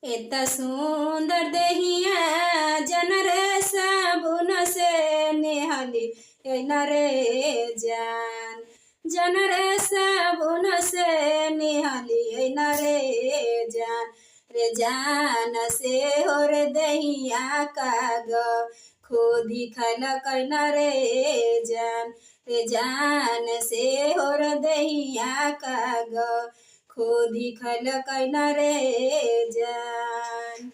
एत सुंदर देहिया जन रे साबुन से नेहली न रे जान। जन रे साबुन से नेहली न रे जान। रे जान से हो रे दहिया काग खुदी खल कैन रे जान। रे जान से हो रे दहिया काग खुदी खल कैन रे जान।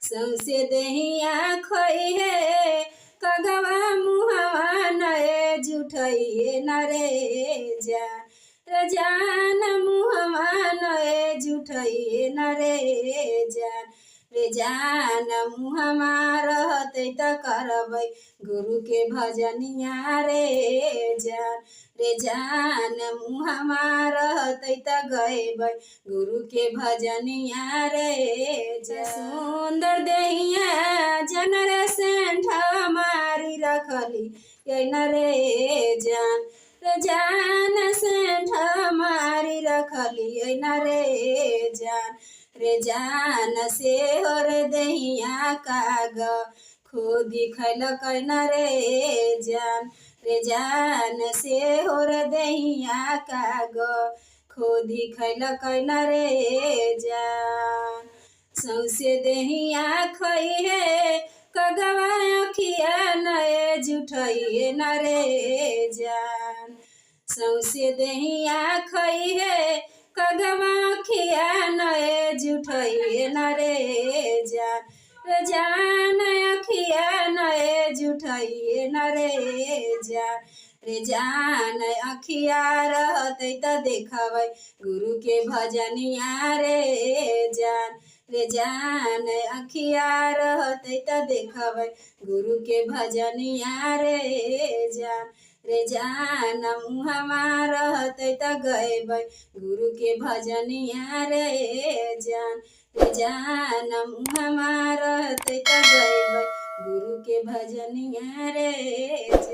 सौसे दहिया खोई है कगवा मुहवा नए जुठइए न रे जान। रे जान मुहवा नए जुठइए न रे जान। रे जान मुहमा रहते त करबै गुरु के भजनिया रे जान। रे जान मुहमा रहते त गएबै गुरु के भजनिया रे जान। सुंदर देहिया जन रे सेंठा मारी रखली न रे जान। रे जान सेंठा मारी रखली न रे जान। रे जान से हो रे दहिया काग खुदी खल कैन रे जान। रे जान से हो रे दहिया काग खुदी खल कैन रे जान। सौसे दहिया खोई है कगवा अखिया नए जुठइए न रे जान। सौसे दहिया खोई है कगवा अखिया नए जुठइए न रे जान। रे जान अखिया नए जुठइए न रे जान। रे जान अखिया रहते त देखबै गुरु के भजनिया रे जान। रे जान अखिया रहते त देखबै गुरु के भजनिया रे जान। रे जान मुहमा रहते त गएबै गुरु के भजनिया रे जान। रे जान मुहमा रहते त गएबै गुरु के भजनिया रे जान।